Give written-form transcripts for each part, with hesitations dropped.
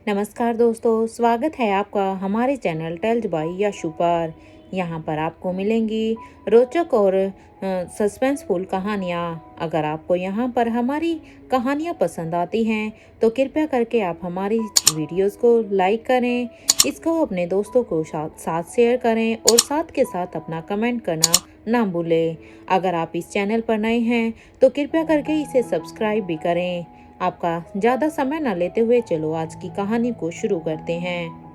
नमस्कार दोस्तों, स्वागत है आपका हमारे चैनल टेल्स बाय यशु पर। यहाँ पर आपको मिलेंगी रोचक और सस्पेंसफुल कहानियाँ। अगर आपको यहाँ पर हमारी कहानियाँ पसंद आती हैं तो कृपया करके आप हमारी वीडियोस को लाइक करें, इसको अपने दोस्तों को साथ शेयर करें और साथ के साथ अपना कमेंट करना ना भूलें। अगर आप इस चैनल पर नए हैं तो कृपया करके इसे सब्सक्राइब भी करें। आपका ज़्यादा समय न लेते हुए चलो आज की कहानी को शुरू करते हैं।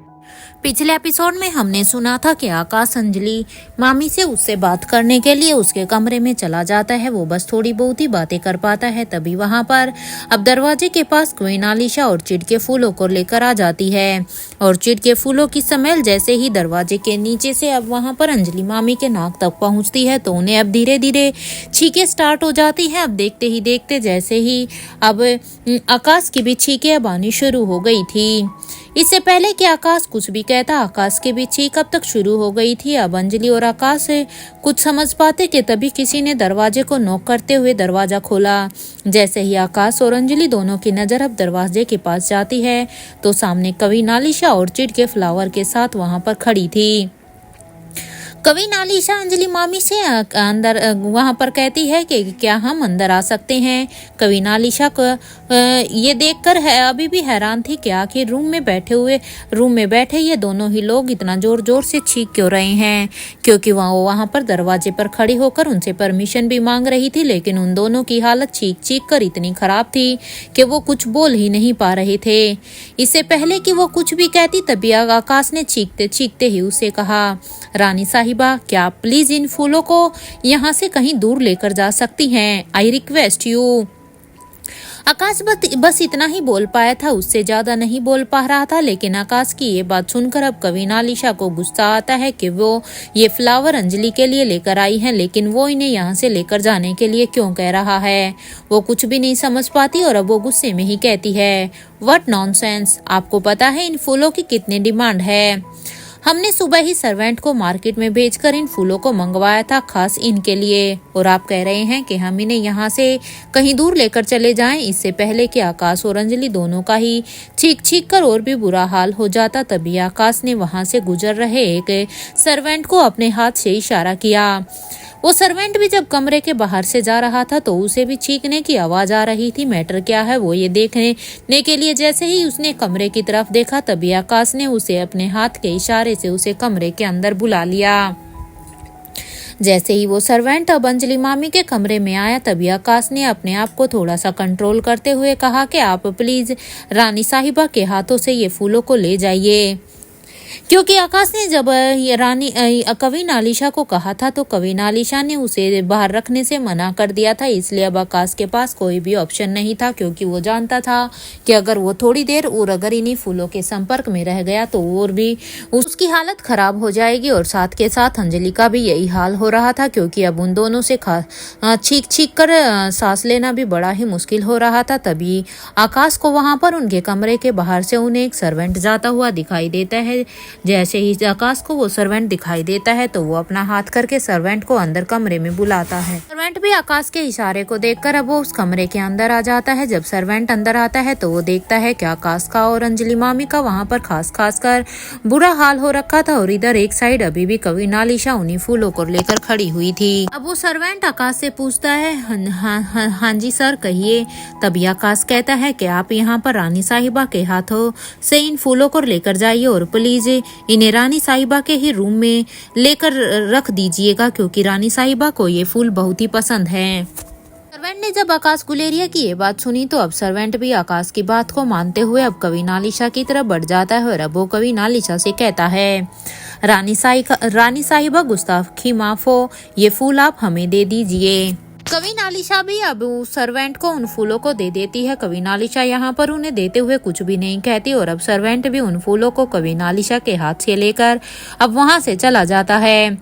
पिछले एपिसोड में हमने सुना था कि आकाश अंजलि मामी से उससे बात करने के लिए उसके कमरे में चला जाता है। वो बस थोड़ी बहुत ही बातें कर पाता है। तभी वहां पर अब दरवाजे के पास क्वीन आलिशा ऑर्चिड के फूलों को लेकर आ जाती है। ऑर्चिड के फूलों की स्मेल जैसे ही दरवाजे के नीचे से अब वहां पर अंजलि मामी के नाक तक पहुंचती है तो उन्हें अब धीरे धीरे छींकें स्टार्ट हो जाती है। अब देखते ही देखते जैसे ही अब आकाश की भी छींकें अब आनी शुरू हो गई थी। इससे पहले कि आकाश कुछ भी कहता, आकाश की भी छींक कब तक शुरू हो गई थी। अब अंजलि और आकाश से कुछ समझ पाते कि तभी किसी ने दरवाजे को नॉक करते हुए दरवाजा खोला। जैसे ही आकाश और अंजलि दोनों की नजर अब दरवाजे के पास जाती है तो सामने क्वीन आलिशा ऑर्चिड के फ्लावर के साथ वहां पर खड़ी थी। क्वीन आलिशा अंजलि मामी से अंदर वहां पर कहती है कि क्या हम अंदर आ सकते हैं। क्वीन आलिशा को ये देखकर अभी भी हैरान थी कि आखिर रूम में बैठे ये दोनों ही लोग इतना जोर जोर से चीख क्यों रहे हैं, क्योंकि वहां पर दरवाजे पर खड़ी होकर उनसे परमिशन भी मांग रही थी। लेकिन उन दोनों की हालत चीख चीख कर इतनी खराब थी कि वो कुछ बोल ही नहीं पा रहे थे। इससे पहले कि वो कुछ भी कहती तभी आकाश ने चीखते चीखते ही उसे कहा, रानी साहिबा, क्या आप प्लीज इन फूलों को यहाँ से कहीं दूर लेकर जा सकती हैं? I request you. आकाश बस इतना ही बोल पाया था, उससे ज्यादा नहीं बोल पा रहा था। लेकिन आकाश की ये बात सुनकर अब क्वीन आलिशा को गुस्सा आता है कि वो ये फ्लावर अंजलि के लिए लेकर आई है, लेकिन वो इन्हें यहाँ से लेकर जाने के लिए क्यों कह रहा है। वो कुछ भी नहीं समझ पाती और अब वो गुस्से में ही कहती है, व्हाट नॉनसेंस, आपको पता है इन फूलों की कितनी डिमांड है। हमने सुबह ही सर्वेंट को मार्केट में भेजकर इन फूलों को मंगवाया था खास इनके लिए, और आप कह रहे हैं कि हम इन्हें यहाँ से कहीं दूर लेकर चले जाएं। इससे पहले कि आकाश और अंजलि दोनों का ही चीख चीख कर और भी बुरा हाल हो जाता तभी आकाश ने वहां से गुजर रहे एक सर्वेंट को अपने हाथ से इशारा किया। वो सर्वेंट भी जब कमरे के बाहर से जा रहा था तो उसे भी चीखने की आवाज आ रही थी। मैटर क्या है वो ये देखने के लिए जैसे ही उसने कमरे की तरफ देखा तभी आकाश ने उसे अपने हाथ के इशारे से उसे कमरे के अंदर बुला लिया। जैसे ही वो सर्वेंट अब अंजलि मामी के कमरे में आया तभी आकाश ने अपने आप को थोड़ा सा कंट्रोल करते हुए कहा कि आप प्लीज रानी साहिबा के हाथों से ये फूलों को ले जाइए। क्योंकि आकाश ने जब क्वीन आलिशा को कहा था तो क्वीन आलिशा ने उसे बाहर रखने से मना कर दिया था। इसलिए अब आकाश के पास कोई भी ऑप्शन नहीं था, क्योंकि वो जानता था कि अगर वो थोड़ी देर और अगर इन्हीं फूलों के संपर्क में रह गया तो और भी उसकी हालत खराब हो जाएगी। और साथ के साथ अंजलि का भी यही हाल हो रहा था, क्योंकि अब उन दोनों से छींक छींक कर सांस लेना भी बड़ा ही मुश्किल हो रहा था। तभी आकाश को वहां पर उनके कमरे के बाहर से उन्हें एक सर्वेंट जाता हुआ दिखाई देता है। जैसे ही आकाश को वो सर्वेंट दिखाई देता है तो वो अपना हाथ करके सर्वेंट को अंदर कमरे में बुलाता है। सर्वेंट भी आकाश के इशारे को देखकर अब वो उस कमरे के अंदर आ जाता है। जब सर्वेंट अंदर आता है तो वो देखता है कि आकाश का और अंजलि मामी का वहां पर खास कर बुरा हाल हो रखा था, और इधर एक साइड अभी भी क्वीन आलिशा उन्हीं फूलों को लेकर खड़ी हुई थी। अब वो सर्वेंट आकाश से पूछता है, हाँ जी सर कहिए। तभी आकाश कहता है कि आप यहाँ पर रानी साहिबा के हाथों से इन फूलों को लेकर जाइए और प्लीज इन्हें रानी साहिबा के ही रूम में लेकर रख दीजिएगा, क्योंकि रानी साहिबा को ये फूल बहुत ही पसंद है। सर्वेंट ने जब आकाश गुलेरिया की ये बात सुनी तो अब सर्वेंट भी आकाश की बात को मानते हुए अब क्वीन आलिशा की तरफ बढ़ जाता है और अब वो क्वीन आलिशा से कहता है, रानी साहिबा गुस्ताखी माफ हो, ये फूल आप हमें दे दीजिए। क्वीन आलिशा भी अब उस सर्वेंट को उन फूलों को दे देती है। क्वीन आलिशा यहाँ पर उन्हें देते हुए कुछ भी नहीं कहती और अब सर्वेंट भी उन फूलों को क्वीन आलिशा के हाथ से लेकर अब वहां से चला जाता है।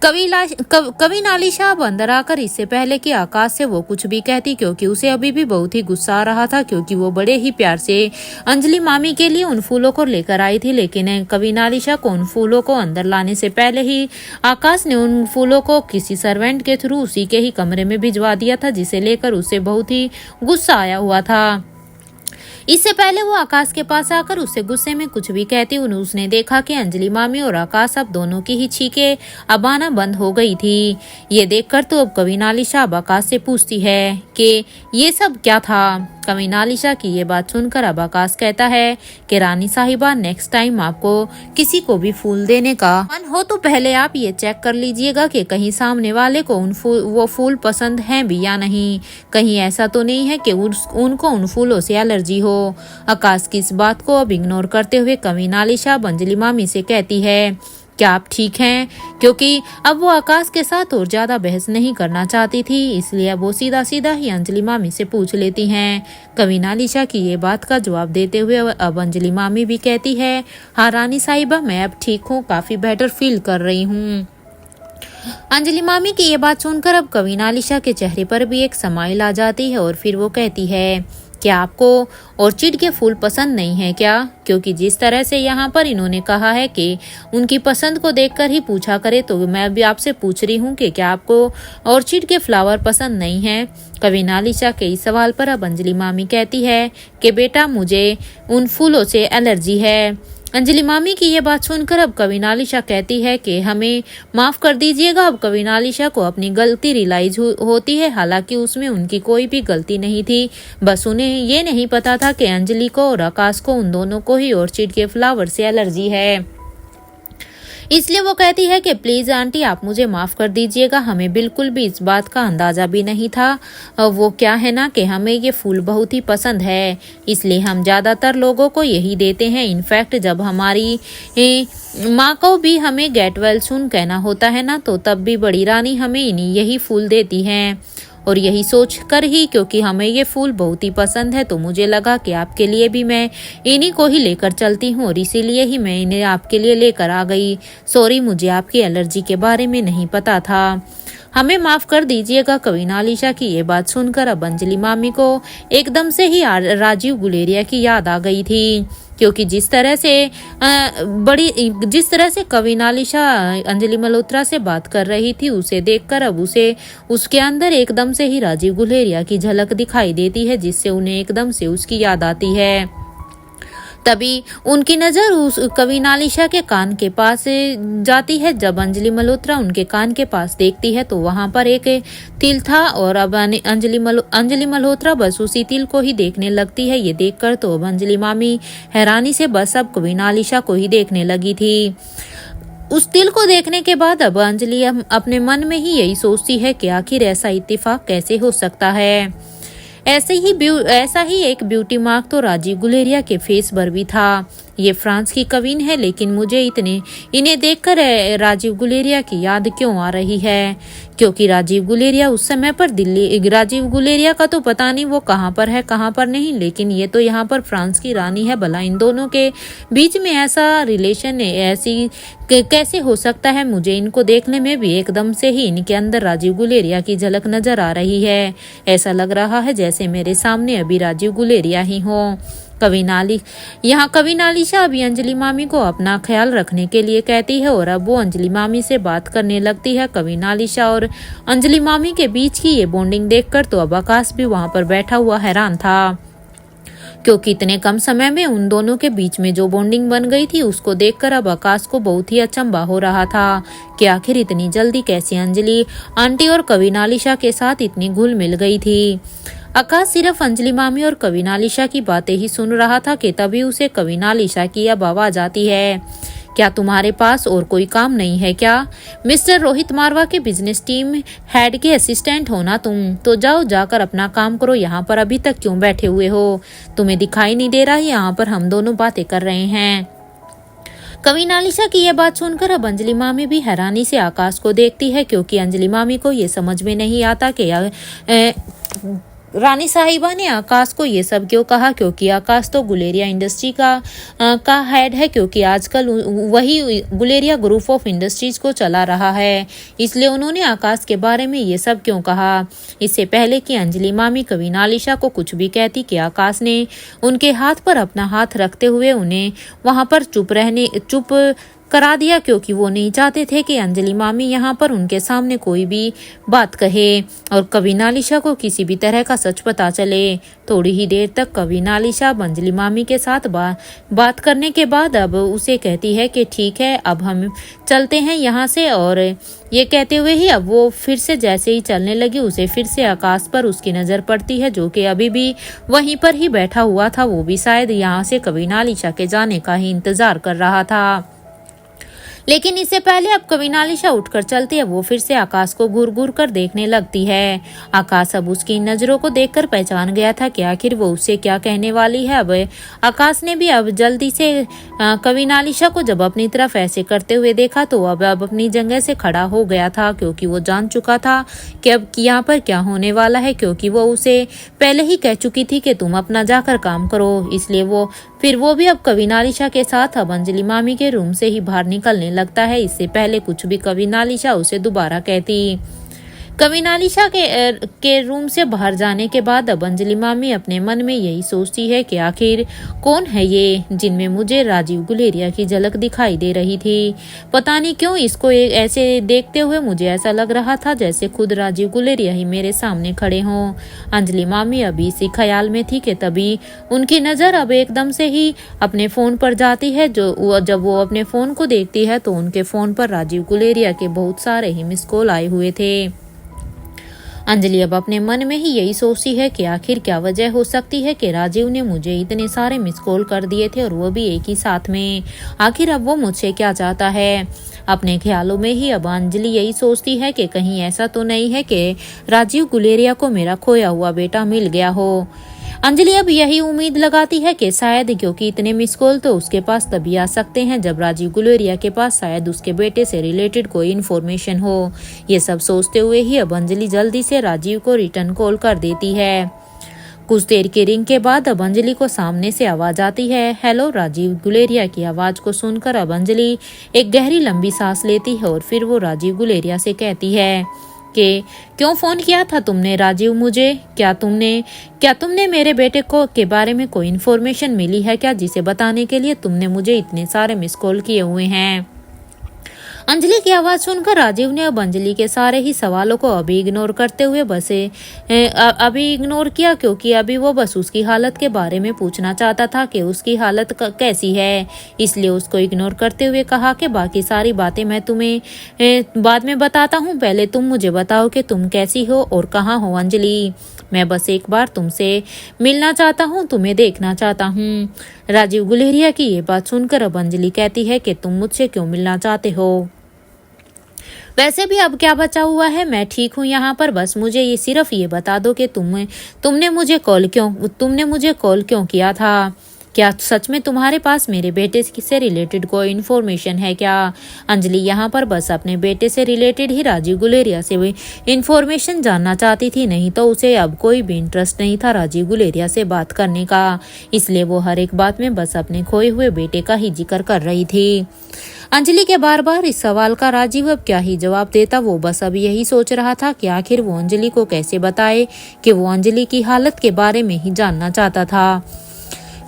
क्वीन आलिशा अब अंदर आकर इससे पहले कि आकाश से वो कुछ भी कहती, क्योंकि उसे अभी भी बहुत ही गुस्सा आ रहा था, क्योंकि वो बड़े ही प्यार से अंजलि मामी के लिए उन फूलों को लेकर आई थी। लेकिन क्वीन आलिशा को उन फूलों को अंदर लाने से पहले ही आकाश ने उन फूलों को किसी सर्वेंट के थ्रू उसी के ही कमरे में भिजवा दिया था, जिसे लेकर उसे बहुत ही गुस्सा आया हुआ था। इससे पहले वो आकाश के पास आकर उससे गुस्से में कुछ भी कहती उसने देखा कि अंजलि मामी और आकाश अब दोनों की ही छींकें अब आना बंद हो गई थी। ये देखकर तो अब कविनालिशा अब आकाश से पूछती है कि ये सब क्या था। कविनालिशा की ये बात सुनकर अब आकाश कहता है कि रानी साहिबा, नेक्स्ट टाइम आपको किसी को भी फूल देने का मन हो तो पहले आप ये चेक कर लीजिएगा कि कहीं सामने वाले को वो फूल पसंद हैं भी या नहीं। कहीं ऐसा तो नहीं है कि उनको उन फूलों से एलर्जी हो। आकाश की इस बात को अब इग्नोर करते हुए कविनालिशा अंजलि मामी से कहती है, क्या आप ठीक हैं? क्योंकि अब वो आकाश के साथ और ज्यादा बहस नहीं करना चाहती थी, इसलिए अब वो सीधा सीधा ही अंजलि मामी से पूछ लेती हैं। कविनालिशा की ये बात का जवाब देते हुए अब अंजलि मामी भी कहती है, हाँ रानी साहिबा, मैं अब ठीक हूँ, काफी बेटर फील कर रही हूँ। अंजलि मामी की ये बात सुनकर अब कविनालिशा के चेहरे पर भी एक स्माइल आ जाती है और फिर वो कहती है, क्या आपको ऑर्चिड के फूल पसंद नहीं है क्या? क्योंकि जिस तरह से यहाँ पर इन्होंने कहा है कि उनकी पसंद को देखकर ही पूछा करे, तो मैं भी आपसे पूछ रही हूँ कि क्या आपको ऑर्चिड के फ्लावर पसंद नहीं है? कविनालिशा के इस सवाल पर अब अंजलि मामी कहती है कि बेटा, मुझे उन फूलों से एलर्जी है। अंजलि मामी की ये बात सुनकर अब कविनालिशा कहती है कि हमें माफ कर दीजिएगा। अब कविनालिशा को अपनी गलती रियलाइज होती है, हालांकि उसमें उनकी कोई भी गलती नहीं थी, बस उन्हें ये नहीं पता था कि अंजलि को और आकाश को, उन दोनों को ही ऑर्चिड के फ्लावर से एलर्जी है। इसलिए वो कहती है कि प्लीज आंटी, आप मुझे माफ कर दीजिएगा, हमें बिल्कुल भी इस बात का अंदाजा भी नहीं था। वो क्या है ना कि हमें ये फूल बहुत ही पसंद है, इसलिए हम ज्यादातर लोगों को यही देते हैं। इनफैक्ट जब हमारी माँ को भी हमें गेट वेल सून कहना होता है ना, तो तब भी बड़ी रानी हमें यही फूल देती हैं। और यही सोच कर ही, क्योंकि हमें ये फूल बहुत ही पसंद है, तो मुझे लगा कि आपके लिए भी मैं इन्हीं को ही लेकर चलती हूँ, और इसीलिए ही मैं इन्हें आपके लिए लेकर आ गई। सॉरी, मुझे आपकी एलर्जी के बारे में नहीं पता था, हमें माफ कर दीजिएगा। कविनालिशा की ये बात सुनकर अब अंजलि मामी को एकदम से ही राजीव गुलेरिया की याद आ गई थी, क्योंकि जिस तरह से कविनालिशा अंजलि मल्होत्रा से बात कर रही थी, उसे देखकर अब उसके अंदर एकदम से ही राजीव गुलेरिया की झलक दिखाई देती है, जिससे उन्हें एकदम से उसकी याद आती है। तभी उनकी नजर उस कविनालिशा के कान के पास जाती है। जब अंजलि मल्होत्रा उनके कान के पास देखती है तो वहां पर एक तिल था, और अब अंजलि मल्होत्रा बस उसी तिल को ही देखने लगती है। ये देखकर तो अब अंजलि मामी हैरानी से बस अब कविनालिशा को ही देखने लगी थी। उस तिल को देखने के बाद अब अंजलि अपने मन में ही यही सोचती है कि आखिर ऐसा इत्तेफाक कैसे हो सकता है। ऐसा ही एक ब्यूटी मार्क तो राजीव गुलेरिया के फेस पर भी था। ये फ्रांस की कविन है, लेकिन मुझे इन्हें देखकर राजीव गुलेरिया की याद क्यों आ रही है? क्योंकि राजीव गुलेरिया उस समय पर राजीव गुलेरिया का तो पता नहीं वो कहाँ पर है कहाँ पर नहीं, लेकिन ये तो यहाँ पर फ्रांस की रानी है। भला इन दोनों के बीच में ऐसा रिलेशन ऐसी कैसे हो सकता है? मुझे इनको देखने में भी एकदम से ही इनके अंदर राजीव गुलेरिया की झलक नजर आ रही है। ऐसा लग रहा है जैसे मेरे सामने अभी राजीव गुलेरिया ही हो। कविनालिशा अभी अंजलि मामी को अपना ख्याल रखने के लिए कहती है, और अब वो अंजलि मामी से बात करने लगती है। कविनालिशा और अंजलि मामी के बीच की ये बॉन्डिंग देखकर तो अब आकाश भी वहां पर बैठा हुआ हैरान था, क्योंकि इतने कम समय में उन दोनों के बीच में जो बॉन्डिंग बन गई थी, उसको देखकर अब आकाश को बहुत ही अचंभा हो रहा था कि आखिर इतनी जल्दी कैसे अंजलि आंटी और कविनालिशा के साथ इतनी घुल मिल गई थी। आकाश सिर्फ अंजलि मामी और कविनालिशा की बातें ही सुन रहा था कि तभी उसे कविनालिशा की अब आवाज आती है, क्या तुम्हारे पास और कोई काम नहीं है क्या? मिस्टर रोहित मारवा के बिजनेस टीम हेड के असिस्टेंट हो ना तुम, तो जाओ जाकर अपना काम करो। यहाँ पर अभी तक क्यों बैठे हुए हो? तुम्हें दिखाई नहीं दे रहा है यहाँ पर हम दोनों बातें कर रहे हैं? कविनालिशा की यह बात सुनकर अब अंजलि मामी भी हैरानी से आकाश को देखती है, क्योंकि अंजलि मामी को ये समझ में नहीं आता कि रानी साहिबा ने आकाश को ये सब क्यों कहा, क्योंकि आकाश तो गुलेरिया इंडस्ट्री का हेड है, क्योंकि आजकल वही गुलेरिया ग्रुप ऑफ इंडस्ट्रीज को चला रहा है। इसलिए उन्होंने आकाश के बारे में ये सब क्यों कहा? इससे पहले कि अंजलि मामी कविनालिशा को कुछ भी कहती कि आकाश ने उनके हाथ पर अपना हाथ रखते हुए उन्हें वहां पर चुप करा दिया, क्योंकि वो नहीं चाहते थे कि अंजलि मामी यहाँ पर उनके सामने कोई भी बात कहे और कविनालिशा को किसी भी तरह का सच पता चले। थोड़ी ही देर तक कविनालिशा अंजलि मामी के साथ बात करने के बाद अब उसे कहती है कि ठीक है, अब हम चलते हैं यहाँ से। और ये कहते हुए ही अब वो फिर से जैसे ही चलने लगी, उसे फिर से आकाश पर उसकी नज़र पड़ती है, जो कि अभी भी वहीं पर ही बैठा हुआ था। वो भी शायद यहाँ से कविनालिशा के जाने का ही इंतजार कर रहा था। लेकिन इससे पहले अब कविनालिशा उठकर चलती है, वो फिर से आकाश को घूर घूर कर देखने लगती है। आकाश अब उसकी नज़रों को देखकर पहचान गया था कि आखिर वो उससे क्या कहने वाली है। अब आकाश ने भी अब जल्दी से कविनालिशा को जब अपनी तरफ ऐसे करते हुए देखा तो अब अपनी जगह से खड़ा हो गया था, क्योंकि वो जान चुका था कि अब यहाँ पर क्या होने वाला है, क्योंकि वो उसे पहले ही कह चुकी थी कि तुम अपना जाकर काम करो। इसलिए वो भी अब कविनालिशा के साथ अब अंजलि मामी के रूम से ही बाहर निकलने लगता है। इससे पहले कुछ भी कविनालिशा उसे दोबारा कहती। कविनालिशा के रूम से बाहर जाने के बाद अब अंजलि मामी अपने मन में यही सोचती है कि आखिर कौन है ये जिनमें मुझे राजीव गुलेरिया की झलक दिखाई दे रही थी। पता नहीं क्यों इसको ऐसे देखते हुए मुझे ऐसा लग रहा था जैसे खुद राजीव गुलेरिया ही मेरे सामने खड़े हों। अंजलि मामी अभी इसी ख्याल में थी कि तभी उनकी नज़र अब एकदम से ही अपने फ़ोन पर जाती है। जब वो अपने फ़ोन को देखती है तो उनके फ़ोन पर राजीव गुलेरिया के बहुत सारे ही मिस कॉल आए हुए थे। अंजलि अब अपने मन में ही यही सोचती है कि आखिर क्या वजह हो सकती है कि राजीव ने मुझे इतने सारे मिस कॉल कर दिए थे, और वो भी एक ही साथ में। आखिर अब वो मुझसे क्या चाहता है। अपने ख्यालों में ही अब अंजलि यही सोचती है कि कहीं ऐसा तो नहीं है कि राजीव गुलेरिया को मेरा खोया हुआ बेटा मिल गया हो। अंजलि अब यही उम्मीद लगाती है कि शायद, क्योंकि इतने मिस कॉल तो उसके पास तभी आ सकते हैं जब राजीव गुलेरिया के पास शायद उसके बेटे से रिलेटेड कोई इन्फॉर्मेशन हो। ये सब सोचते हुए ही अब अंजलि जल्दी से राजीव को रिटर्न कॉल कर देती है। कुछ देर की रिंग के बाद अब अंजलि को सामने से आवाज आती है। हेलो। राजीव गुलेरिया की आवाज को सुनकर अब अंजलि एक गहरी लंबी सांस लेती है और फिर वो राजीव गुलेरिया से कहती है कि क्यों फोन किया था तुमने राजीव मुझे? क्या तुमने मेरे बेटे को के बारे में कोई इन्फॉर्मेशन मिली है क्या, जिसे बताने के लिए तुमने मुझे इतने सारे मिस कॉल किए हुए हैं? अंजलि की आवाज सुनकर राजीव ने अब अंजलि के सारे ही सवालों को अभी इग्नोर करते हुए अभी इग्नोर किया, क्योंकि अभी वो बस उसकी हालत के बारे में पूछना चाहता था कि उसकी हालत कैसी है। इसलिए उसको इग्नोर करते हुए कहा कि बाकी सारी बातें मैं तुम्हें बाद में बताता हूँ, पहले तुम मुझे बताओ कि तुम कैसी हो और कहाँ हो। अंजलि, मैं बस एक बार तुमसे मिलना चाहता हूँ, तुम्हें देखना चाहता हूँ। राजीव गुलेरिया की ये बात सुनकर अब अंजलि कहती है कि तुम मुझसे क्यों मिलना चाहते हो? वैसे भी अब क्या बचा हुआ है, मैं ठीक हूँ यहाँ पर। बस मुझे ये सिर्फ ये बता दो कि तुमने मुझे कॉल क्यों किया था? क्या सच में तुम्हारे पास मेरे बेटे से रिलेटेड कोई इन्फॉर्मेशन है क्या? अंजलि यहाँ पर बस अपने बेटे से रिलेटेड ही राजीव गुलेरिया से भी इन्फॉर्मेशन जानना चाहती थी, नहीं तो उसे अब कोई भी इंटरेस्ट नहीं था राजीव गुलेरिया से बात करने का। इसलिए वो हर एक बात में बस अपने खोए हुए बेटे का ही जिक्र कर रही थी। अंजलि के बार बार इस सवाल का राजीव अब क्या ही जवाब देता। वो बस अब यही सोच रहा था कि आखिर वो अंजलि को कैसे बताए कि वो अंजलि की हालत के बारे में ही जानना चाहता था,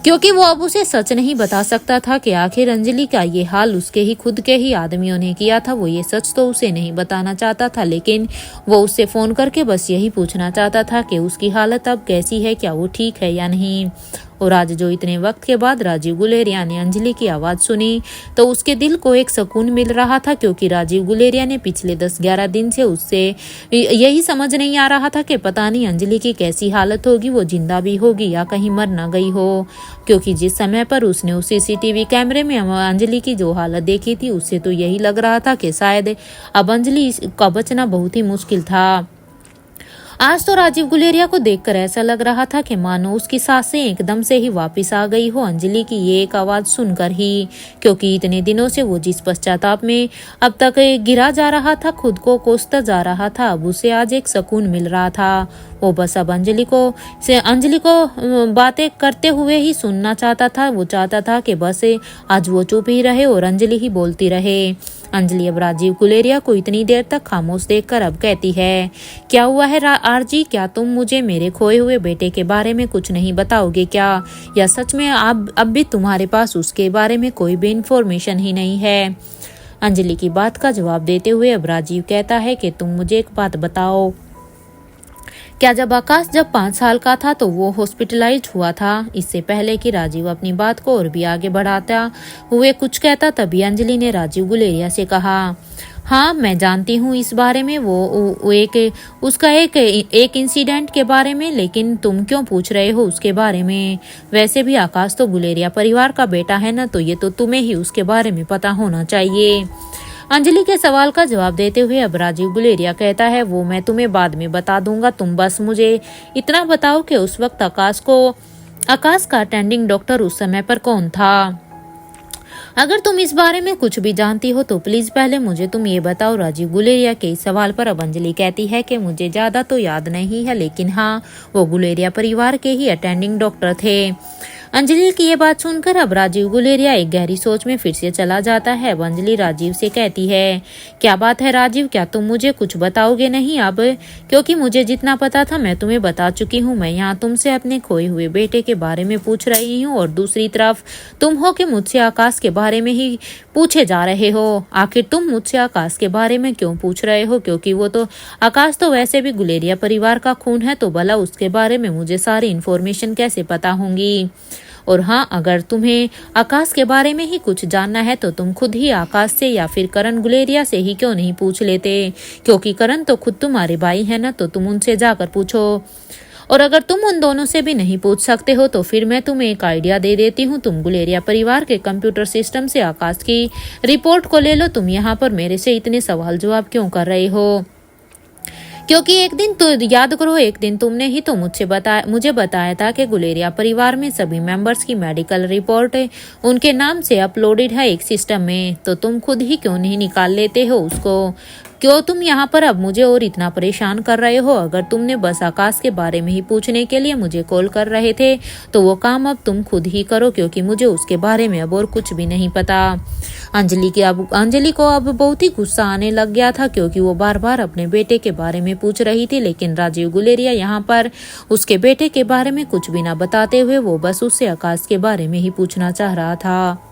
क्योंकि वो अब उसे सच नहीं बता सकता था कि आखिर अंजलि का ये हाल उसके ही खुद के ही आदमियों ने किया था। वो ये सच तो उसे नहीं बताना चाहता था, लेकिन वो उससे फोन करके बस यही पूछना चाहता था कि उसकी हालत अब कैसी है, क्या वो ठीक है या नहीं। और आज जो इतने वक्त के बाद राजीव गुलेरिया ने अंजलि की आवाज़ सुनी तो उसके दिल को एक सुकून मिल रहा था, क्योंकि राजीव गुलेरिया ने पिछले 10-11 दिन से उससे यही समझ नहीं आ रहा था कि पता नहीं अंजलि की कैसी हालत होगी, वो जिंदा भी होगी या कहीं मर ना गई हो। क्योंकि जिस समय पर उसने उस CCTV कैमरे में अंजलि की जो हालत देखी थी, उससे तो यही लग रहा था कि शायद अब अंजलि का बचना बहुत ही मुश्किल था। आज तो राजीव गुलेरिया को देखकर ऐसा लग रहा था कि मानो उसकी सांसें एकदम से ही वापस आ गई हो अंजलि की ये एक आवाज सुनकर ही, क्योंकि इतने दिनों से वो जिस पश्चाताप में अब तक गिरा जा रहा था, खुद को कोसता जा रहा था, अब उसे आज एक सुकून मिल रहा था। वो बस अब अंजलि को बातें करते हुए ही सुनना चाहता था। वो चाहता था कि बस आज वो चुप ही रहे और अंजलि ही बोलती रहे। अंजलि अब राजीव गुलेरिया को इतनी देर तक खामोश देखकर अब कहती है, क्या हुआ है आरजी? क्या तुम मुझे मेरे खोए हुए बेटे के बारे में कुछ नहीं बताओगे क्या, या सच में अब भी तुम्हारे पास उसके बारे में कोई भी इंफॉर्मेशन ही नहीं है? अंजलि की बात का जवाब देते हुए अब राजीव कहता है कि तुम मुझे एक बात बताओ, क्या जब 5 साल का था तो वो हॉस्पिटलाइज्ड हुआ था? इससे पहले कि राजीव अपनी बात को और भी आगे बढ़ाता हुए कुछ कहता, तभी अंजलि ने राजीव गुलेरिया से कहा, हाँ मैं जानती हूँ इस बारे में, वो उसका एक इंसिडेंट के बारे में, लेकिन तुम क्यों पूछ रहे हो उसके बारे में? वैसे भी आकाश तो गुलेरिया परिवार का बेटा है ना, तो ये तो तुम्हें ही उसके बारे में पता होना चाहिए। अंजलि के सवाल का जवाब देते हुए अब राजीव गुलेरिया कहता है, वो मैं तुम्हें बाद में बता दूंगा, तुम बस मुझे इतना बताओ कि उस वक्त आकाश का अटेंडिंग डॉक्टर उस समय पर कौन था? अगर तुम इस बारे में कुछ भी जानती हो तो प्लीज पहले मुझे तुम ये बताओ। राजीव गुलेरिया के इस सवाल पर अब अंजलि कहती है कि मुझे ज्यादा तो याद नहीं है, लेकिन हाँ वो गुलेरिया परिवार के ही अटेंडिंग डॉक्टर थे। अंजलि की ये बात सुनकर अब राजीव गुलेरिया एक गहरी सोच में फिर से चला जाता है। अब अंजलि राजीव से कहती है, क्या बात है राजीव, क्या तुम मुझे कुछ बताओगे नहीं अब? क्योंकि मुझे जितना पता था मैं तुम्हें बता चुकी हूँ। मैं यहाँ तुमसे अपने खोए हुए बेटे के बारे में पूछ रही हूँ और दूसरी तरफ तुम हो कि मुझसे आकाश के बारे में ही पूछे जा रहे हो। आखिर तुम मुझसे आकाश के बारे में क्यों पूछ रहे हो? क्योंकि आकाश तो वैसे भी गुलेरिया परिवार का खून है, तो भला उसके बारे में मुझे सारी इन्फॉर्मेशन कैसे पता होंगी? और हाँ, अगर तुम्हें आकाश के बारे में ही कुछ जानना है तो तुम खुद ही आकाश से या फिर करण गुलेरिया से ही क्यों नहीं पूछ लेते? क्योंकि करण तो खुद तुम्हारे भाई है ना, तो तुम उनसे जाकर पूछो। और अगर तुम उन दोनों से भी नहीं पूछ सकते हो तो फिर मैं तुम्हें एक आइडिया दे देती हूँ। तुम गुलेरिया परिवार के कंप्यूटर सिस्टम से आकाश की रिपोर्ट को ले लो। तुम यहाँ पर मेरे से इतने सवाल जवाब क्यों कर रहे हो? क्योंकि एक दिन तो याद करो, एक दिन तुमने ही तो मुझे बताया था कि गुलेरिया परिवार में सभी मेंबर्स की मेडिकल रिपोर्ट उनके नाम से अपलोडेड है एक सिस्टम में, तो तुम खुद ही क्यों नहीं निकाल लेते हो उसको? क्यों तुम यहाँ पर अब मुझे और इतना परेशान कर रहे हो? अगर तुमने बस आकाश के बारे में ही पूछने के लिए मुझे कॉल कर रहे थे तो वो काम अब तुम खुद ही करो, क्योंकि मुझे उसके बारे में अब और कुछ भी नहीं पता। अंजलि को अब बहुत ही गुस्सा आने लग गया था, क्योंकि वो बार बार अपने बेटे के बारे में पूछ रही थी, लेकिन राजीव गुलेरिया यहाँ पर उसके बेटे के बारे में कुछ भी ना बताते हुए वो बस उससे आकाश के बारे में ही पूछना चाह रहा था।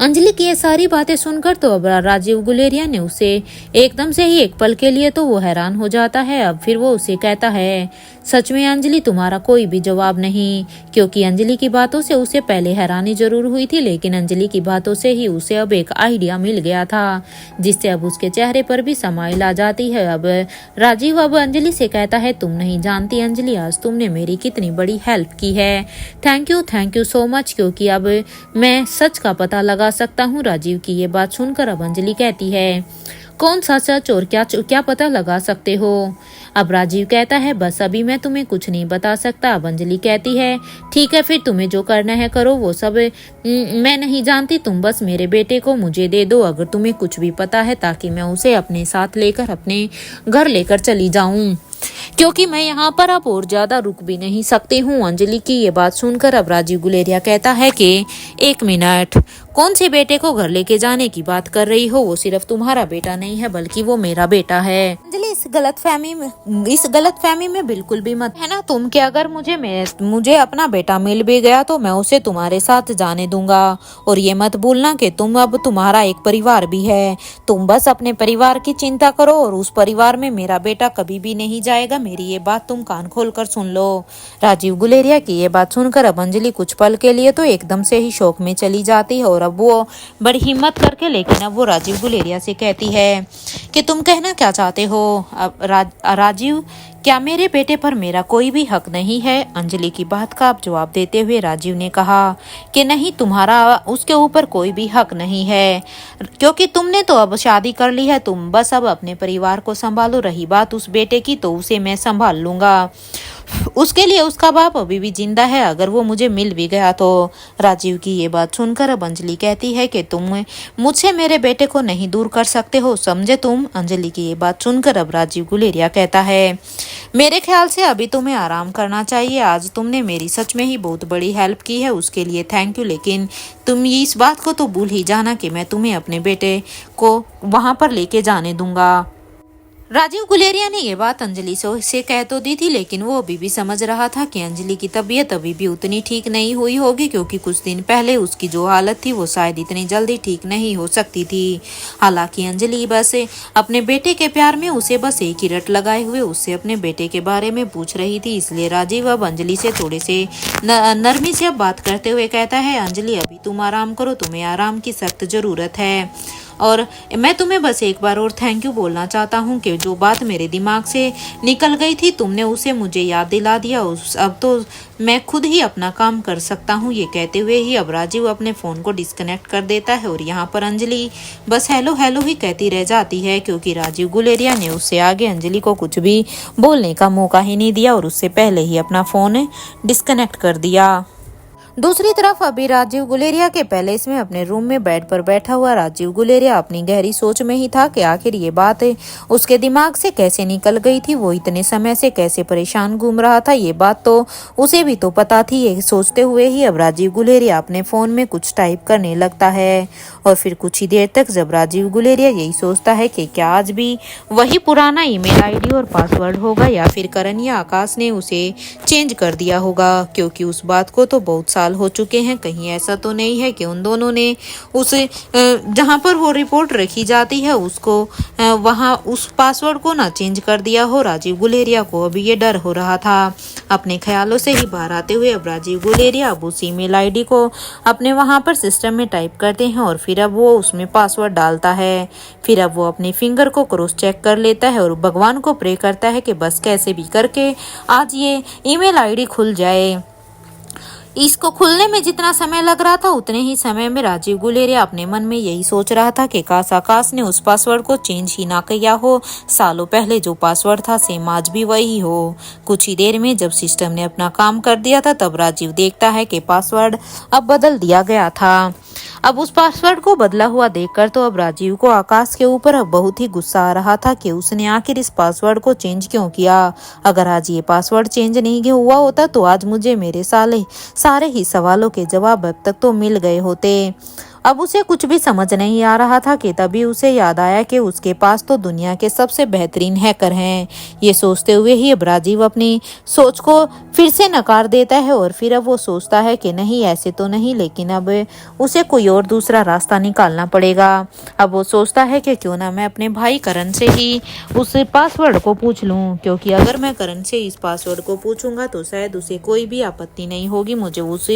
अंजलि की ये सारी बातें सुनकर तो अब राजीव गुलेरिया ने उसे एकदम से ही एक पल के लिए तो वो हैरान हो जाता है। अब फिर वो उसे कहता है, सच में अंजलि तुम्हारा कोई भी जवाब नहीं? क्योंकि अंजलि की बातों से उसे पहले हैरानी जरूर हुई थी, लेकिन अंजलि की बातों से ही उसे अब एक आइडिया मिल गया था, जिससे अब उसके चेहरे पर भी समाइल आ जाती है। अब राजीव अब अंजलि से कहता है, तुम नहीं जानती अंजलि, आज तुमने मेरी कितनी बड़ी हेल्प की है। थैंक यू सो मच, क्योंकि अब मैं सच का पता लगा सकता हूँ। राजीव की ये बात सुनकर अब अंजलि कहती है, कौन सा सच और क्या पता लगा सकते हो? अब राजीव कहता है, बस अभी मैं तुम्हें कुछ नहीं बता सकता। अब अंजलि कहती है, ठीक है फिर तुम्हें जो करना है करो, वो सब मैं नहीं जानती, तुम बस मेरे बेटे को मुझे दे दो अगर तुम्हें कुछ भी पता है, ताकि मैं उसे अपने साथ लेकर अपने घर लेकर चली जाऊं, क्योंकि मैं यहाँ पर अब और ज्यादा रुक भी नहीं सकती हूँ। अंजलि की ये बात सुनकर अब राजीव गुलेरिया कहता है कि एक मिनट, कौन से बेटे को घर लेके जाने की बात कर रही हो? वो सिर्फ तुम्हारा बेटा नहीं है, बल्कि वो मेरा बेटा है। अंजलि इस गलतफहमी में बिल्कुल भी मत है ना तुम, कि अगर मुझे अपना बेटा मिल भी गया तो मैं उसे तुम्हारे साथ जाने दूंगा। और ये मत भूलना कि तुम्हारा एक परिवार भी है। तुम बस अपने परिवार की चिंता करो और उस परिवार में मेरा बेटा कभी भी नहीं जाएगा। मेरी ये बात तुम कान खोल कर सुन लो। राजीव गुलेरिया की ये बात सुनकर अब अंजलि कुछ पल के लिए तो एकदम से ही शौक में चली जाती है, और अब वो बड़ी हिम्मत करके, लेकिन अब वो राजीव गुलेरिया से कहती है कि तुम कहना क्या चाहते हो? अब राजीव, क्या मेरे बेटे पर मेरा कोई भी हक नहीं है? अंजलि की बात का अब जवाब देते हुए राजीव ने कहा कि नहीं, तुम्हारा उसके ऊपर कोई भी हक नहीं है, क्योंकि तुमने तो अब शादी कर ली है। तुम बस अब अपने परिवार को संभालो। रही बात उस बेटे की, तो उसे मैं संभाल लूंगा। उसके लिए उसका बाप अभी भी जिंदा है, अगर वो मुझे मिल भी गया तो। राजीव की ये बात सुनकर अब अंजलि कहती है कि तुम मुझसे मेरे बेटे को नहीं दूर कर सकते हो, समझे तुम? अंजलि की ये बात सुनकर अब राजीव गुलेरिया कहता है, मेरे ख्याल से अभी तुम्हें आराम करना चाहिए। आज तुमने मेरी सच में ही बहुत बड़ी हेल्प की है, उसके लिए थैंक यू। लेकिन तुम इस बात को तो भूल ही जाना कि मैं तुम्हें अपने बेटे को वहां पर लेके जाने दूंगा। राजीव गुलेरिया ने ये बात अंजलि से कह तो दी थी, लेकिन वो अभी भी समझ रहा था कि अंजलि की तबीयत अभी भी उतनी ठीक नहीं हुई होगी, क्योंकि कुछ दिन पहले उसकी जो हालत थी वो शायद इतनी जल्दी ठीक नहीं हो सकती थी। हालांकि अंजलि बस अपने बेटे के प्यार में उसे बस एक ही रट लगाए हुए उससे अपने बेटे के बारे में पूछ रही थी। इसलिए राजीव अब अंजलि से थोड़े से नरमी से अब बात करते हुए कहता है, अंजलि अभी तुम आराम करो, तुम्हें आराम की सख्त जरूरत है, और मैं तुम्हें बस एक बार और थैंक यू बोलना चाहता हूँ कि जो बात मेरे दिमाग से निकल गई थी तुमने उसे मुझे याद दिला दिया। अब तो मैं खुद ही अपना काम कर सकता हूँ। ये कहते हुए ही अब राजीव अपने फ़ोन को डिस्कनेक्ट कर देता है और यहाँ पर अंजलि बस हेलो हेलो ही कहती रह जाती है, क्योंकि राजीव गुलेरिया ने उससे आगे अंजलि को कुछ भी बोलने का मौका ही नहीं दिया और उससे पहले ही अपना फ़ोन डिस्कनेक्ट कर दिया। दूसरी तरफ अभी राजीव गुलेरिया के पैलेस में अपने रूम में बेड पर बैठा हुआ राजीव गुलेरिया अपनी गहरी सोच में ही था कि आखिर ये बात उसके दिमाग से कैसे निकल गई थी। वो इतने समय से कैसे परेशान घूम रहा था, ये बात तो उसे भी तो पता थी। ये सोचते हुए ही अब राजीव गुलेरिया अपने फोन में कुछ टाइप करने लगता है और फिर कुछ ही देर तक जब राजीव गुलेरिया यही सोचता है कि क्या आज भी वही पुराना ईमेल आईडी और पासवर्ड होगा या फिर करण या आकाश ने उसे चेंज कर दिया होगा, क्योंकि उस बात को तो बहुत साल हो चुके हैं। कहीं ऐसा तो नहीं है कि उन दोनों ने उस जहां पर वो रिपोर्ट रखी जाती है उसको वहां उस पासवर्ड को ना चेंज कर दिया हो। राजीव गुलेरिया को अभी ये डर हो रहा था। अपने ख्यालों से ही बाहर आते हुए अब राजीव गुलेरिया अब उस ईमेल आईडी को अपने वहां पर सिस्टम में टाइप करते हैं और फिर अब वो उसमें पासवर्ड डालता है। फिर अब वो अपने फिंगर को क्रॉस चेक कर लेता है और भगवान को प्रे करता है कि बस कैसे भी करके आज ये ईमेल आईडी खुल जाए। इसको खुलने में जितना समय लग रहा था उतने ही समय में राजीव गुलेरिया अपने मन में यही सोच रहा था कि काश आकाश ने उस पासवर्ड को चेंज ही ना किया हो। सालों पहले जो पासवर्ड था सेम आज भी वही हो। कुछ ही देर में जब सिस्टम ने अपना काम कर दिया था तब राजीव देखता है कि पासवर्ड अब बदल दिया गया था। अब उस पासवर्ड को बदला हुआ देखकर तो अब राजीव को आकाश के ऊपर अब बहुत ही गुस्सा आ रहा था कि उसने आखिर इस पासवर्ड को चेंज क्यों किया। अगर आज ये पासवर्ड चेंज नहीं हुआ होता तो आज मुझे मेरे सारे ही सवालों के जवाब अब तक तो मिल गए होते। अब उसे कुछ भी समझ नहीं आ रहा था कि तभी उसे याद आया कि उसके पास तो दुनिया के सबसे बेहतरीन हैकर हैं। ये सोचते हुए ही अब राजीव अपनी सोच को फिर से नकार देता है और फिर अब वो सोचता है कि नहीं ऐसे तो नहीं, लेकिन अब उसे कोई और दूसरा रास्ता निकालना पड़ेगा। अब वो सोचता है कि क्यों ना मैं अपने भाई करण से ही उस पासवर्ड को पूछ लूं, क्योंकि अगर मैं करण से इस पासवर्ड को पूछूंगा तो शायद उसे कोई भी आपत्ति नहीं होगी मुझे उस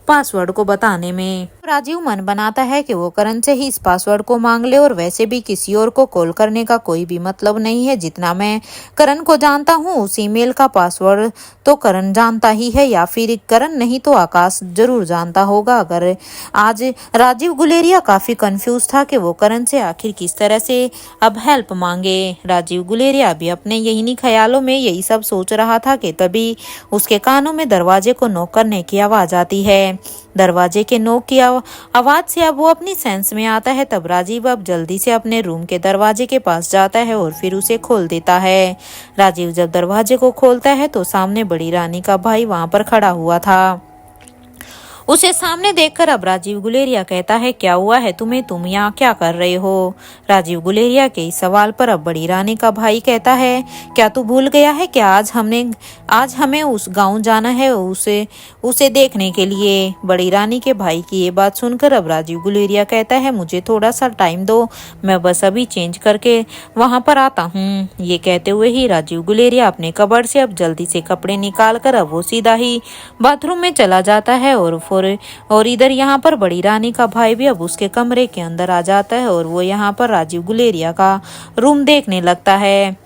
पासवर्ड को बताने में। राजीव मन बनाता है कि वो करण से ही इस पासवर्ड को मांग ले और वैसे भी किसी और को कॉल करने का कोई भी मतलब नहीं है। जितना मैं करण को जानता हूँ उस ईमेल का पासवर्ड तो करण जानता ही है, या फिर करण नहीं तो आकाश जरूर जानता होगा। अगर आज राजीव गुलेरिया काफी कंफ्यूज था कि वो करण से आखिर किस तरह से अब हेल्प मांगे। राजीव गुलेरिया भी अपने यही ख्यालों में यही सब सोच रहा था कि तभी उसके कानों में दरवाजे को नॉक करने की आवाज आती है। दरवाजे के नॉक की आवाज से अब वो अपनी सेंस में आता है। तब राजीव अब जल्दी से अपने रूम के दरवाजे के पास जाता है और फिर उसे खोल देता है। राजीव जब दरवाजे को खोलता है तो सामने बड़ी रानी का भाई वहां पर खड़ा हुआ था। उसे सामने देखकर अब राजीव गुलेरिया कहता है, क्या हुआ है तुम्हें, तुम यहाँ क्या कर रहे हो? राजीव गुलेरिया के इस सवाल पर अब बड़ी रानी का भाई कहता है, क्या तू भूल गया है क्या आज हमें उस गांव जाना है उसे देखने के लिए। बड़ी रानी के भाई की ये बात सुनकर अब राजीव गुलेरिया कहता है, मुझे थोड़ा सा टाइम दो, मैं बस अभी चेंज करके वहां पर आता हूँ। ये कहते हुए ही राजीव गुलेरिया अपने कबर्ड से अब जल्दी से कपड़े निकाल कर अब वो सीधा ही बाथरूम में चला जाता है और इधर यहाँ पर बड़ी रानी का भाई भी अब उसके कमरे के अंदर आ जाता है और वो यहाँ पर राजीव गुलेरिया का रूम देखने लगता है।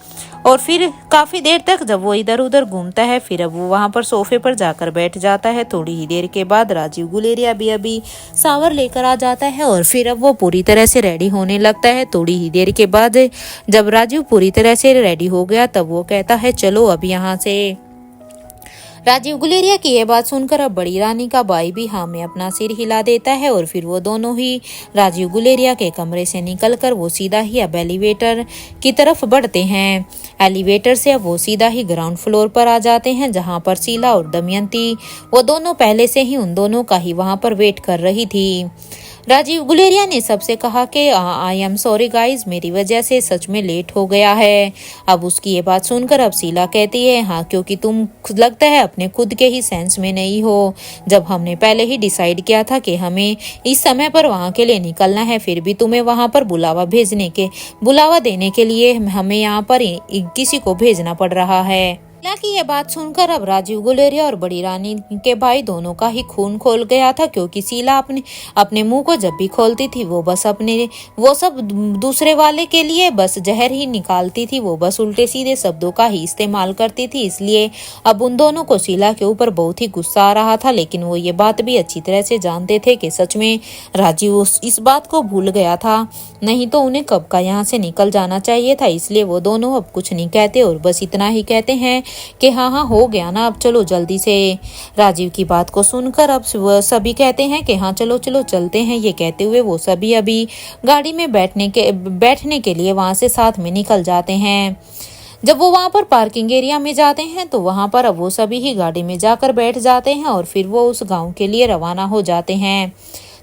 और फिर काफी देर तक जब वो इधर उधर घूमता है फिर अब वो वहां पर सोफे पर जाकर बैठ जाता है। थोड़ी ही देर के बाद राजीव गुलेरिया भी अभी शावर लेकर आ जाता है और फिर अब वो पूरी तरह से रेडी होने लगता है। थोड़ी ही देर के बाद जब राजीव पूरी तरह से रेडी हो गया तब वो कहता है, चलो अब यहाँ से। राजीव गुलेरिया की यह बात सुनकर अब बड़ी रानी का भाई भी हाँ में अपना सिर हिला देता है और फिर वो दोनों ही राजीव गुलेरिया के कमरे से निकलकर वो सीधा ही अब एलिवेटर की तरफ बढ़ते हैं। एलिवेटर से अब वो सीधा ही ग्राउंड फ्लोर पर आ जाते हैं, जहां पर शीला और दमयंती वो दोनों पहले से ही उन दोनों का ही वहां पर वेट कर रही थी। राजीव गुलेरिया ने सबसे कहा कि आई एम सॉरी गाइज, मेरी वजह से सच में लेट हो गया है। अब उसकी ये बात सुनकर अब शीला कहती है, हाँ क्योंकि तुम लगता है अपने खुद के ही सेंस में नहीं हो। जब हमने पहले ही डिसाइड किया था कि हमें इस समय पर वहाँ के लिए निकलना है, फिर भी तुम्हें वहाँ पर बुलावा देने के लिए हमें यहाँ पर किसी को भेजना पड़ रहा है। शीला की यह बात सुनकर अब राजीव गुलेरिया और बड़ी रानी के भाई दोनों का ही खून खोल गया था, क्योंकि शीला अपने मुंह को जब भी खोलती थी वो सब दूसरे वाले के लिए बस जहर ही निकालती थी। वो बस उल्टे सीधे शब्दों का ही इस्तेमाल करती थी। इसलिए अब उन दोनों को शीला के ऊपर बहुत ही गुस्सा आ रहा था, लेकिन वो ये बात भी अच्छी तरह से जानते थे कि सच में राजीव इस बात को भूल गया था, नहीं तो उन्हें कब का यहाँ से निकल जाना चाहिए था। इसलिए वो दोनों अब कुछ नहीं कहते और बस इतना ही कहते हैं कि हाँ हो गया ना, अब चलो जल्दी से। राजीव की बात को सुनकर अब सभी कहते हैं कि हाँ चलो चलो चलते हैं। ये कहते हुए वो सभी अभी गाड़ी में बैठने के लिए वहां से साथ में निकल जाते हैं। जब वो वहां पर पार्किंग एरिया में जाते हैं तो वहां पर अब वो सभी ही गाड़ी में जाकर बैठ जाते हैं और फिर वो उस गाँव के लिए रवाना हो जाते हैं।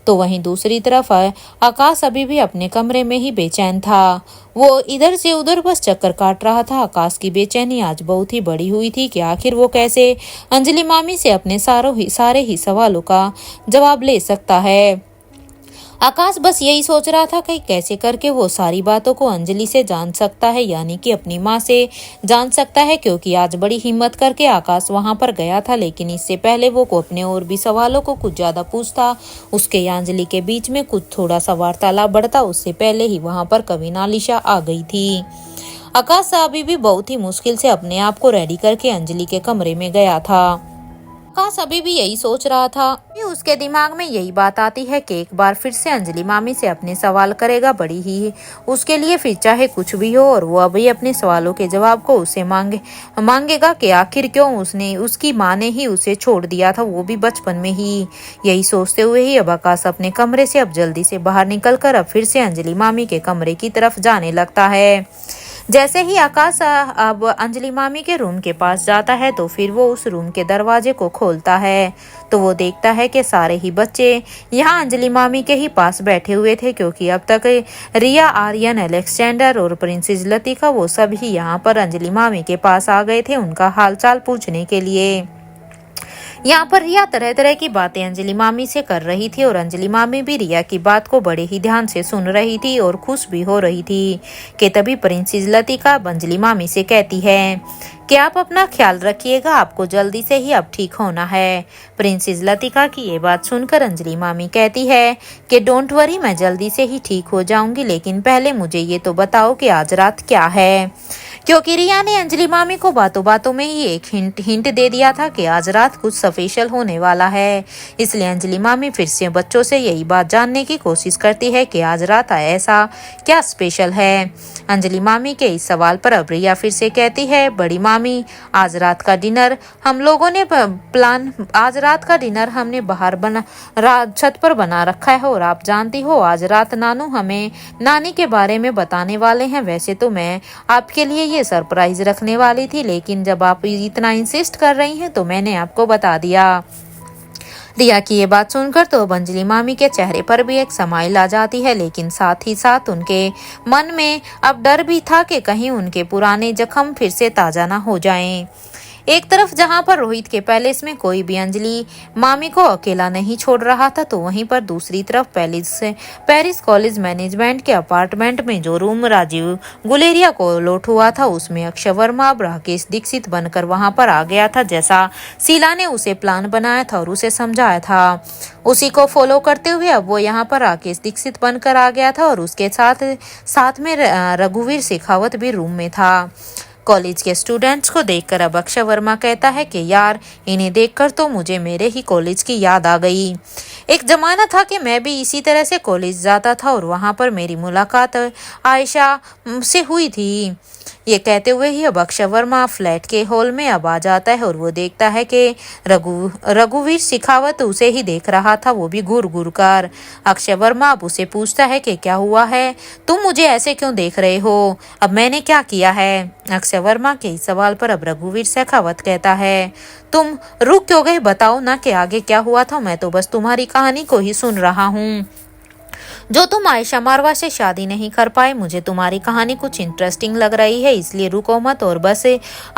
तो वहीं दूसरी तरफ आकाश अभी भी अपने कमरे में ही बेचैन था। वो इधर से उधर बस चक्कर काट रहा था। आकाश की बेचैनी आज बहुत ही बड़ी हुई थी कि आखिर वो कैसे अंजलि मामी से अपने सारे ही सवालों का जवाब ले सकता है। आकाश बस यही सोच रहा था कि कैसे करके वो सारी बातों को अंजलि से जान सकता है, यानी कि अपनी माँ से जान सकता है, क्योंकि आज बड़ी हिम्मत करके आकाश वहां पर गया था। लेकिन इससे पहले वो को अपने और भी सवालों को कुछ ज्यादा पूछता, उसके या अंजलि के बीच में कुछ थोड़ा सा वार्तालाप बढ़ता, उससे पहले ही वहां पर कविना लिशा आ गई थी। आकाश अभी भी बहुत ही मुश्किल से अपने आप को रेडी करके अंजलि के कमरे में गया था। आकाश अभी भी यही सोच रहा था कि उसके दिमाग में यही बात आती है कि एक बार फिर से अंजलि मामी से अपने सवाल करेगा, बड़ी ही उसके लिए फिर चाहे कुछ भी हो, और वो अभी अपने सवालों के जवाब को उसे मांगेगा कि आखिर क्यों उसकी माँ ने ही उसे छोड़ दिया था, वो भी बचपन में ही। यही सोचते हुए ही अब आकाश अपने कमरे से अब जल्दी से बाहर निकलकर अब फिर से अंजलि मामी के कमरे की तरफ जाने लगता है। जैसे ही आकाश अब अंजलि मामी के रूम के पास जाता है तो फिर वो उस रूम के दरवाजे को खोलता है तो वो देखता है कि सारे ही बच्चे यहाँ अंजलि मामी के ही पास बैठे हुए थे, क्योंकि अब तक रिया, आर्यन, अलेक्जेंडर और प्रिंसेस लतिका वो सभी यहाँ पर अंजलि मामी के पास आ गए थे उनका हालचाल पूछने के लिए। यहाँ पर रिया तरह तरह की बातें अंजलि मामी से कर रही थी और अंजलि मामी भी रिया की बात को बड़े ही ध्यान से सुन रही थी और खुश भी हो रही थी कि तभी प्रिंसेस लतिका अंजलि मामी से कहती है कि आप अपना ख्याल रखिएगा, आपको जल्दी से ही अब ठीक होना है। प्रिंसेस लतिका की ये बात सुनकर अंजलि मामी कहती है कि डोंट वरी, मैं जल्दी से ही ठीक हो जाऊंगी, लेकिन पहले मुझे ये तो बताओ कि आज रात क्या है, क्योंकि रिया ने अंजलि मामी को बातों बातों में ही एक हिंट दे दिया था कि आज रात कुछ स्पेशल होने वाला है। इसलिए अंजलि मामी फिर से बच्चों से यही बात जानने की कोशिश करती है कि आज रात ऐसा क्या स्पेशल है। अंजलि मामी के इस सवाल पर अब रिया फिर से कहती है, बड़ी मामी आज रात का डिनर हमने बाहर छत पर बना रखा है और आप जानती हो आज रात नानू हमें नानी के बारे में बताने वाले हैं। वैसे तो मैं आपके लिए ये सरप्राइज रखने वाली थी, लेकिन जब आप इतना इंसिस्ट कर रही हैं तो मैंने आपको बता दिया। रिया की ये बात सुनकर तो अंजलि मामी के चेहरे पर भी एक स्माइल आ जाती है, लेकिन साथ ही साथ उनके मन में अब डर भी था कि कहीं उनके पुराने जख्म फिर से ताजा ना हो जाएं। एक तरफ जहां पर रोहित के पैलेस में कोई भी अंजलि मामी को अकेला नहीं छोड़ रहा था, तो वहीं पर दूसरी तरफ पेरिस कॉलेज मैनेजमेंट के अपार्टमेंट में जो रूम राजीव गुलेरिया को अलॉट हुआ था उसमें अक्षय वर्मा अब राकेश दीक्षित बनकर वहां पर आ गया था। जैसा शीला ने उसे प्लान बनाया था और उसे समझाया था, उसी को फॉलो करते हुए अब वो यहाँ पर राकेश दीक्षित बनकर आ गया था और उसके साथ में रघुवीर शेखावत भी रूम में था। कॉलेज के स्टूडेंट्स को देखकर अब अक्षय वर्मा कहता है कि यार इन्हें देखकर तो मुझे मेरे ही कॉलेज की याद आ गई। एक जमाना था कि मैं भी इसी तरह से कॉलेज जाता था और वहां पर मेरी मुलाकात आयशा से हुई थी। ये कहते हुए ही अब अक्षय वर्मा फ्लैट के हॉल में अब आ जाता है और वो देखता है कि रघुवीर शेखावत उसे ही देख रहा था, वो भी घूर घूर कर। अक्षय वर्मा अब उसे पूछता है कि क्या हुआ है, तुम मुझे ऐसे क्यों देख रहे हो, अब मैंने क्या किया है। अक्षय वर्मा के इस सवाल पर अब रघुवीर शेखावत कहता है, तुम रुक क्यों गए, बताओ ना कि आगे क्या हुआ था, मैं तो बस तुम्हारी कहानी को ही सुन रहा हूँ। जो तुम आयशा मारवा से शादी नहीं कर पाए। मुझे तुम्हारी कहानी कुछ इंटरेस्टिंग लग रही है, इसलिए रुको मत और बस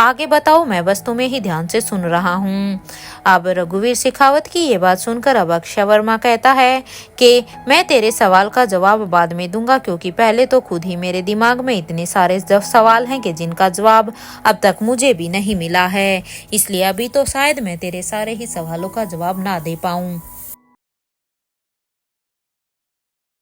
आगे बताओ, मैं बस तुम्हें ही ध्यान से सुन रहा हूँ। अब रघुवीर शेखावत की ये बात सुनकर अब अक्षय वर्मा कहता है कि मैं तेरे सवाल का जवाब बाद में दूंगा, क्योंकि पहले तो खुद ही मेरे दिमाग में इतने सारे सवाल हैं कि जिनका जवाब अब तक मुझे भी नहीं मिला है, इसलिए अभी तो शायद मैं तेरे सारे ही सवालों का जवाब ना दे पाऊँ।